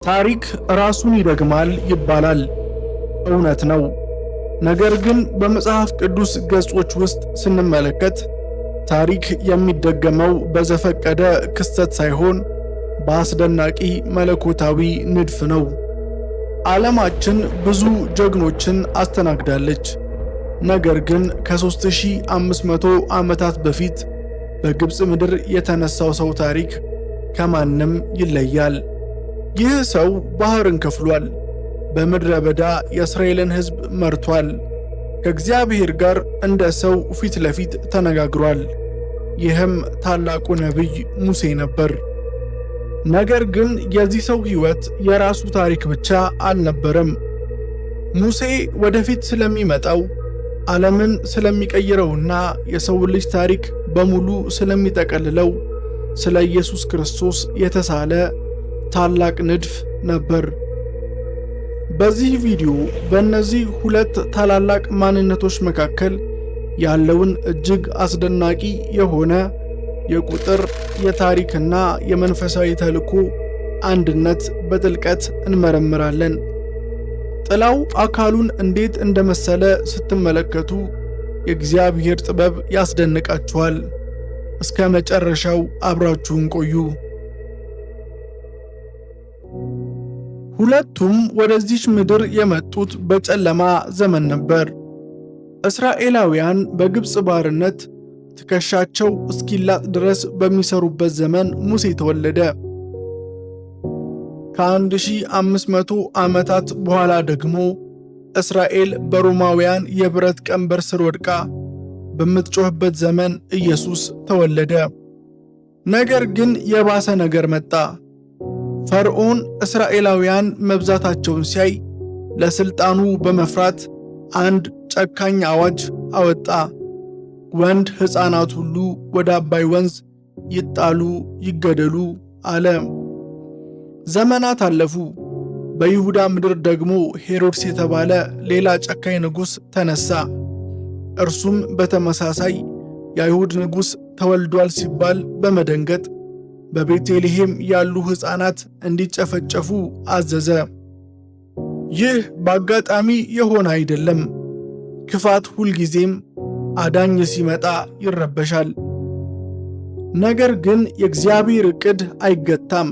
ታሪክ ራሱን ይደግማል ይባላል። እውነት ነው። ነገር ግን በመጽሐፍ ቅዱስ ገጾች ውስጥ ስንመለከት ታሪክ የሚደገመው በዘፈቀደ ክስተት ሳይሆን በአስደናቂ መለኮታዊ ንድፍ ነው። ዓለማችን ብዙ ጀግኖችን አስተናግዳለች። ነገር ግን ከ3500 ዓመታት በፊት በግብፅ ምድር የተነሳው ሰው ታሪክ ከማንም ይለያል። ይህ ሰው ባህርን ከፍሏል። በምድረ በዳ የእስራኤልን ሕዝብ መርቷል። ከእግዚአብሔር ጋር እንደ ሰው ፊት ለፊት ተነጋግሯል። ይህም ታላቁ ነቢይ ሙሴ ነበር። ነገር ግን የዚህ ሰው ሕይወት የራሱ ታሪክ ብቻ አልነበረም። ሙሴ ወደፊት ስለሚመጣው ዓለምን ስለሚቀይረውና የሰው ልጅ ታሪክ በሙሉ ስለሚጠቀልለው ስለ ኢየሱስ ክርስቶስ የተሳለ ታላቅ ንድፍ ነበር። በዚህ ቪዲዮ በእነዚህ ሁለት ታላላቅ ማንነቶች መካከል ያለውን እጅግ አስደናቂ የሆነ የቁጥር፣ የታሪክና የመንፈሳዊ ተልዕኮ አንድነት በጥልቀት እንመረምራለን። ጥላው አካሉን እንዴት እንደመሰለ ስትመለከቱ የእግዚአብሔር ጥበብ ያስደንቃችኋል። እስከ መጨረሻው አብራችሁን ቆዩ። ሁለቱም ወደዚች ምድር የመጡት በጨለማ ዘመን ነበር። እስራኤላውያን በግብፅ ባርነት ትከሻቸው እስኪላጥ ድረስ በሚሰሩበት ዘመን ሙሴ ተወለደ። ከ1500 ዓመታት በኋላ ደግሞ እስራኤል በሮማውያን የብረት ቀንበር ስር ወድቃ በምትጮህበት ዘመን ኢየሱስ ተወለደ። ነገር ግን የባሰ ነገር መጣ። ፈርዖን እስራኤላውያን መብዛታቸውን ሲያይ ለስልጣኑ በመፍራት አንድ ጨካኝ አዋጅ አወጣ። ወንድ ሕፃናት ሁሉ ወደ አባይ ወንዝ ይጣሉ፣ ይገደሉ አለ። ዘመናት አለፉ። በይሁዳ ምድር ደግሞ ሄሮድስ የተባለ ሌላ ጨካኝ ንጉሥ ተነሳ። እርሱም በተመሳሳይ የአይሁድ ንጉሥ ተወልዷል ሲባል በመደንገጥ በቤተልሔም ያሉ ሕፃናት እንዲጨፈጨፉ አዘዘ። ይህ በአጋጣሚ የሆነ አይደለም። ክፋት ሁልጊዜም አዳኝ ሲመጣ ይረበሻል። ነገር ግን የእግዚአብሔር ዕቅድ አይገታም።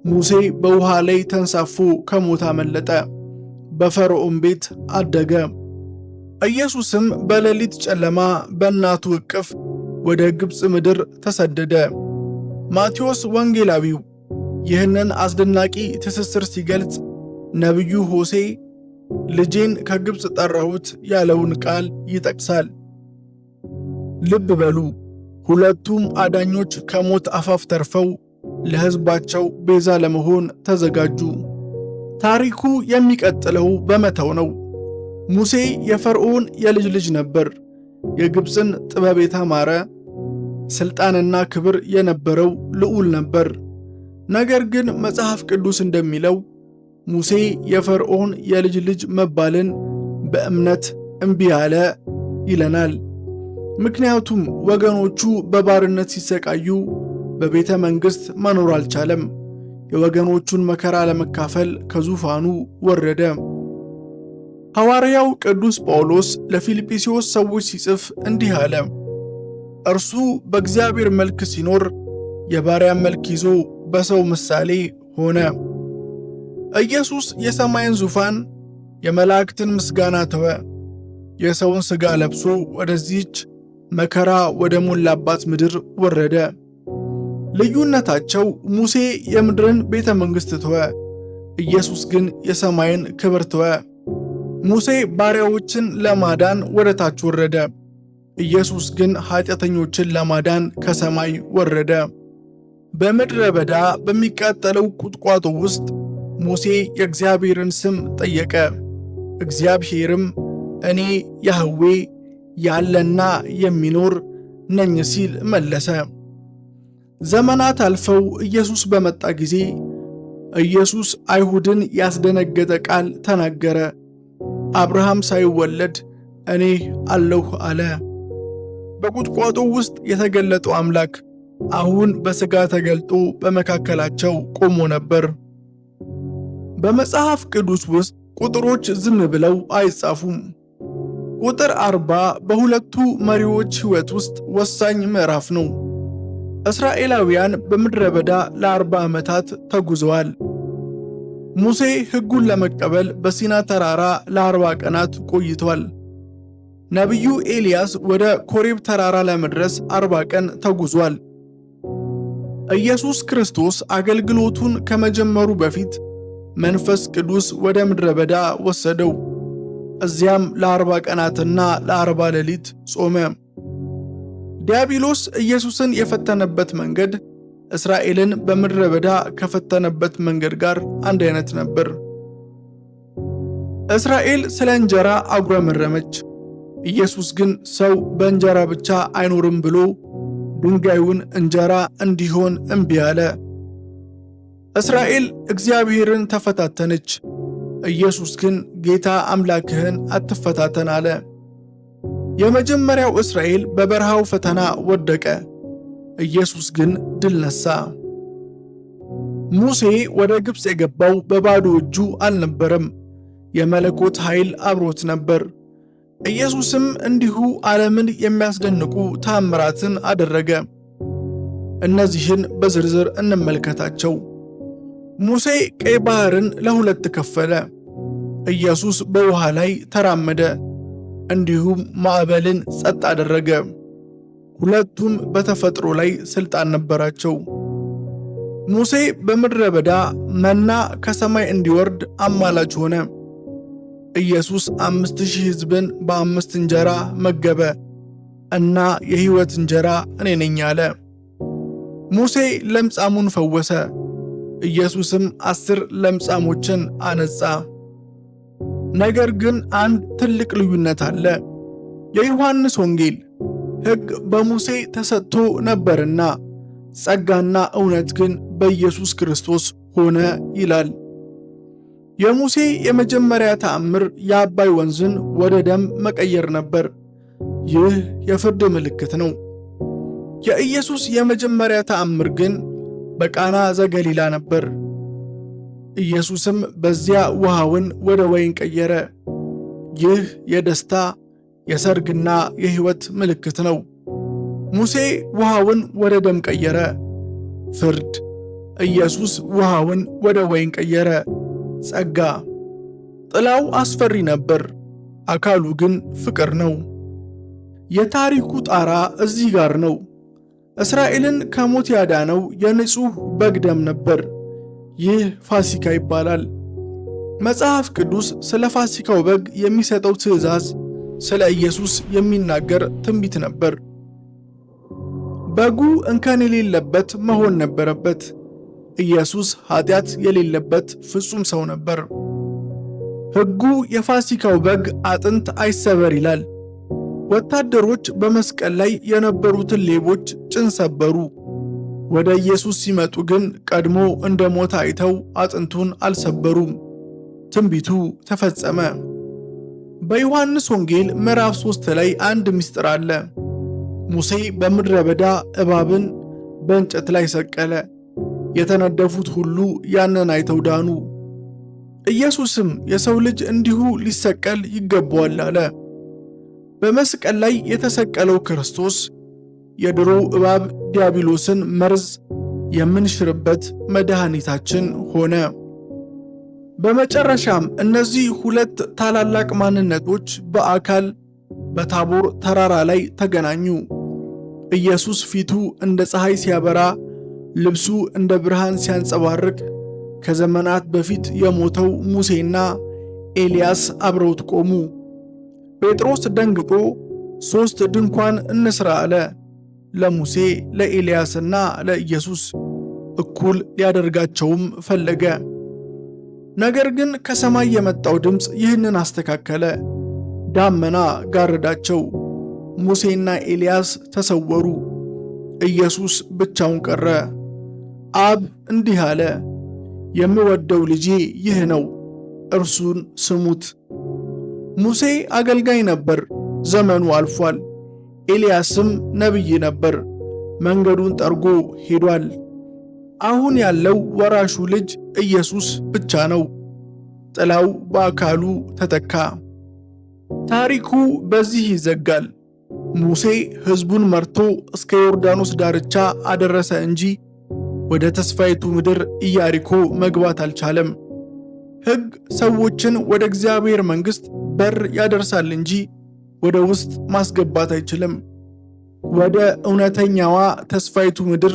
ሙሴ በውሃ ላይ ተንሳፎ ከሞት አመለጠ። በፈርዖን ቤት አደገ። ኢየሱስም በሌሊት ጨለማ በእናቱ እቅፍ ወደ ግብፅ ምድር ተሰደደ። ማቴዎስ ወንጌላዊው ይህንን አስደናቂ ትስስር ሲገልጽ ነቢዩ ሆሴዕ ልጄን ከግብፅ ጠራሁት ያለውን ቃል ይጠቅሳል። ልብ በሉ፣ ሁለቱም አዳኞች ከሞት አፋፍ ተርፈው ለሕዝባቸው ቤዛ ለመሆን ተዘጋጁ። ታሪኩ የሚቀጥለው በመተው ነው። ሙሴ የፈርዖን የልጅ ልጅ ነበር። የግብፅን ጥበብ የተማረ ሥልጣንና ክብር የነበረው ልዑል ነበር። ነገር ግን መጽሐፍ ቅዱስ እንደሚለው ሙሴ የፈርዖን የልጅ ልጅ መባልን በእምነት እምቢ አለ ይለናል። ምክንያቱም ወገኖቹ በባርነት ሲሰቃዩ በቤተ መንግሥት መኖር አልቻለም። የወገኖቹን መከራ ለመካፈል ከዙፋኑ ወረደ። ሐዋርያው ቅዱስ ጳውሎስ ለፊልጵስዩስ ሰዎች ሲጽፍ እንዲህ አለ። እርሱ በእግዚአብሔር መልክ ሲኖር የባሪያን መልክ ይዞ በሰው ምሳሌ ሆነ። ኢየሱስ የሰማይን ዙፋን የመላእክትን ምስጋና ተወ። የሰውን ሥጋ ለብሶ ወደዚህች መከራ ወደ ሞላባት ምድር ወረደ። ልዩነታቸው ሙሴ የምድርን ቤተ መንግሥት ተወ፣ ኢየሱስ ግን የሰማይን ክብር ተወ። ሙሴ ባሪያዎችን ለማዳን ወደ ታች ወረደ፣ ኢየሱስ ግን ኃጢአተኞችን ለማዳን ከሰማይ ወረደ። በምድረ በዳ በሚቃጠለው ቁጥቋጦ ውስጥ ሙሴ የእግዚአብሔርን ስም ጠየቀ። እግዚአብሔርም እኔ ያህዌ ያለና የሚኖር ነኝ ሲል መለሰ። ዘመናት አልፈው ኢየሱስ በመጣ ጊዜ ኢየሱስ አይሁድን ያስደነገጠ ቃል ተናገረ። አብርሃም ሳይወለድ እኔ አለሁ አለ። በቁጥቋጦ ውስጥ የተገለጠው አምላክ አሁን በሥጋ ተገልጦ በመካከላቸው ቆሞ ነበር። በመጽሐፍ ቅዱስ ውስጥ ቁጥሮች ዝም ብለው አይጻፉም። ቁጥር 40 በሁለቱ መሪዎች ሕይወት ውስጥ ወሳኝ ምዕራፍ ነው። እስራኤላውያን በምድረ በዳ ለ40 ዓመታት ተጉዘዋል። ሙሴ ሕጉን ለመቀበል በሲና ተራራ ለ40 ቀናት ቆይቷል። ነቢዩ ኤልያስ ወደ ኮሬብ ተራራ ለመድረስ 40 ቀን ተጉዟል። ኢየሱስ ክርስቶስ አገልግሎቱን ከመጀመሩ በፊት መንፈስ ቅዱስ ወደ ምድረ በዳ ወሰደው። እዚያም ለ40 ቀናትና ለ40 ሌሊት ጾመ። ዲያብሎስ ኢየሱስን የፈተነበት መንገድ እስራኤልን በምድረ በዳ ከፈተነበት መንገድ ጋር አንድ አይነት ነበር። እስራኤል ስለ እንጀራ አጉረመረመች። ኢየሱስ ግን ሰው በእንጀራ ብቻ አይኖርም ብሎ ድንጋዩን እንጀራ እንዲሆን እምቢ አለ። እስራኤል እግዚአብሔርን ተፈታተነች። ኢየሱስ ግን ጌታ አምላክህን አትፈታተን አለ። የመጀመሪያው እስራኤል በበረሃው ፈተና ወደቀ። ኢየሱስ ግን ድል ነሳ። ሙሴ ወደ ግብፅ የገባው በባዶ እጁ አልነበረም። የመለኮት ኃይል አብሮት ነበር። ኢየሱስም እንዲሁ ዓለምን የሚያስደንቁ ተአምራትን አደረገ። እነዚህን በዝርዝር እንመልከታቸው። ሙሴ ቀይ ባህርን ለሁለት ከፈለ። ኢየሱስ በውሃ ላይ ተራመደ፣ እንዲሁም ማዕበልን ጸጥ አደረገ። ሁለቱም በተፈጥሮ ላይ ሥልጣን ነበራቸው። ሙሴ በምድረ በዳ መና ከሰማይ እንዲወርድ አማላጅ ሆነ። ኢየሱስ 5000 ሕዝብን በ5 እንጀራ መገበ እና የሕይወት እንጀራ እኔ ነኝ አለ። ሙሴ ለምጻሙን ፈወሰ። ኢየሱስም 10 ለምጻሞችን አነጻ። ነገር ግን አንድ ትልቅ ልዩነት አለ። የዮሐንስ ወንጌል ሕግ በሙሴ ተሰጥቶ ነበርና ጸጋና እውነት ግን በኢየሱስ ክርስቶስ ሆነ ይላል። የሙሴ የመጀመሪያ ተአምር የአባይ ወንዝን ወደ ደም መቀየር ነበር። ይህ የፍርድ ምልክት ነው። የኢየሱስ የመጀመሪያ ተአምር ግን በቃና ዘገሊላ ነበር። ኢየሱስም በዚያ ውሃውን ወደ ወይን ቀየረ። ይህ የደስታ የሰርግና የሕይወት ምልክት ነው። ሙሴ ውሃውን ወደ ደም ቀየረ፣ ፍርድ። ኢየሱስ ውሃውን ወደ ወይን ቀየረ፣ ጸጋ። ጥላው አስፈሪ ነበር፣ አካሉ ግን ፍቅር ነው። የታሪኩ ጣራ እዚህ ጋር ነው። እስራኤልን ከሞት ያዳነው የንጹሕ በግ ደም ነበር። ይህ ፋሲካ ይባላል። መጽሐፍ ቅዱስ ስለ ፋሲካው በግ የሚሰጠው ትእዛዝ ስለ ኢየሱስ የሚናገር ትንቢት ነበር። በጉ እንከን የሌለበት መሆን ነበረበት። ኢየሱስ ኃጢአት የሌለበት ፍጹም ሰው ነበር። ሕጉ የፋሲካው በግ አጥንት አይሰበር ይላል። ወታደሮች በመስቀል ላይ የነበሩትን ሌቦች ጭን ሰበሩ። ወደ ኢየሱስ ሲመጡ ግን ቀድሞ እንደ ሞተ አይተው አጥንቱን አልሰበሩም። ትንቢቱ ተፈጸመ። በዮሐንስ ወንጌል ምዕራፍ 3 ላይ አንድ ምስጢር አለ። ሙሴ በምድረ በዳ እባብን በእንጨት ላይ ሰቀለ። የተነደፉት ሁሉ ያንን አይተው ዳኑ። ኢየሱስም የሰው ልጅ እንዲሁ ሊሰቀል ይገባዋል አለ። በመስቀል ላይ የተሰቀለው ክርስቶስ የድሮ እባብ ዲያብሎስን መርዝ የምንሽርበት መድኃኒታችን ሆነ። በመጨረሻም እነዚህ ሁለት ታላላቅ ማንነቶች በአካል በታቦር ተራራ ላይ ተገናኙ። ኢየሱስ ፊቱ እንደ ፀሐይ ሲያበራ፣ ልብሱ እንደ ብርሃን ሲያንጸባርቅ፣ ከዘመናት በፊት የሞተው ሙሴና ኤልያስ አብረውት ቆሙ። ጴጥሮስ ደንግጦ 3 ድንኳን እንስራ አለ። ለሙሴ ለኤልያስና ለኢየሱስ እኩል ሊያደርጋቸውም ፈለገ። ነገር ግን ከሰማይ የመጣው ድምፅ ይህንን አስተካከለ። ዳመና ጋረዳቸው። ሙሴና ኤልያስ ተሰወሩ። ኢየሱስ ብቻውን ቀረ። አብ እንዲህ አለ፣ የምወደው ልጄ ይህ ነው፣ እርሱን ስሙት። ሙሴ አገልጋይ ነበር፣ ዘመኑ አልፏል። ኤልያስም ነቢይ ነበር፣ መንገዱን ጠርጎ ሄዷል። አሁን ያለው ወራሹ ልጅ ኢየሱስ ብቻ ነው። ጥላው በአካሉ ተተካ። ታሪኩ በዚህ ይዘጋል። ሙሴ ሕዝቡን መርቶ እስከ ዮርዳኖስ ዳርቻ አደረሰ እንጂ ወደ ተስፋይቱ ምድር ኢያሪኮ መግባት አልቻለም። ሕግ ሰዎችን ወደ እግዚአብሔር መንግሥት በር ያደርሳል እንጂ ወደ ውስጥ ማስገባት አይችልም። ወደ እውነተኛዋ ተስፋይቱ ምድር፣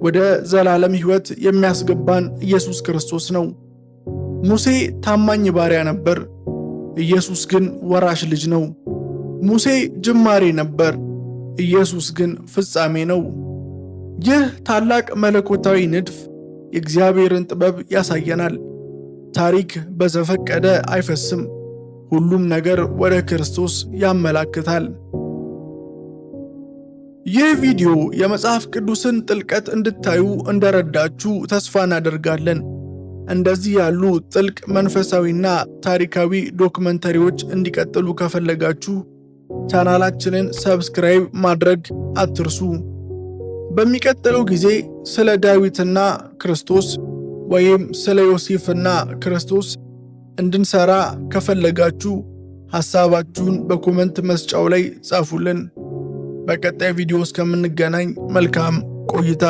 ወደ ዘላለም ሕይወት የሚያስገባን ኢየሱስ ክርስቶስ ነው። ሙሴ ታማኝ ባሪያ ነበር፣ ኢየሱስ ግን ወራሽ ልጅ ነው። ሙሴ ጅማሬ ነበር፣ ኢየሱስ ግን ፍጻሜ ነው። ይህ ታላቅ መለኮታዊ ንድፍ የእግዚአብሔርን ጥበብ ያሳየናል። ታሪክ በዘፈቀደ አይፈስም፣ ሁሉም ነገር ወደ ክርስቶስ ያመላክታል። ይህ ቪዲዮ የመጽሐፍ ቅዱስን ጥልቀት እንድታዩ እንደረዳችሁ ተስፋ እናደርጋለን። እንደዚህ ያሉ ጥልቅ መንፈሳዊና ታሪካዊ ዶክመንተሪዎች እንዲቀጥሉ ከፈለጋችሁ ቻናላችንን ሰብስክራይብ ማድረግ አትርሱ። በሚቀጥለው ጊዜ ስለ ዳዊትና ክርስቶስ ወይም ስለ ዮሴፍና ክርስቶስ እንድንሰራ ከፈለጋችሁ ሐሳባችሁን በኮመንት መስጫው ላይ ጻፉልን። በቀጣይ ቪዲዮ እስከምንገናኝ መልካም ቆይታ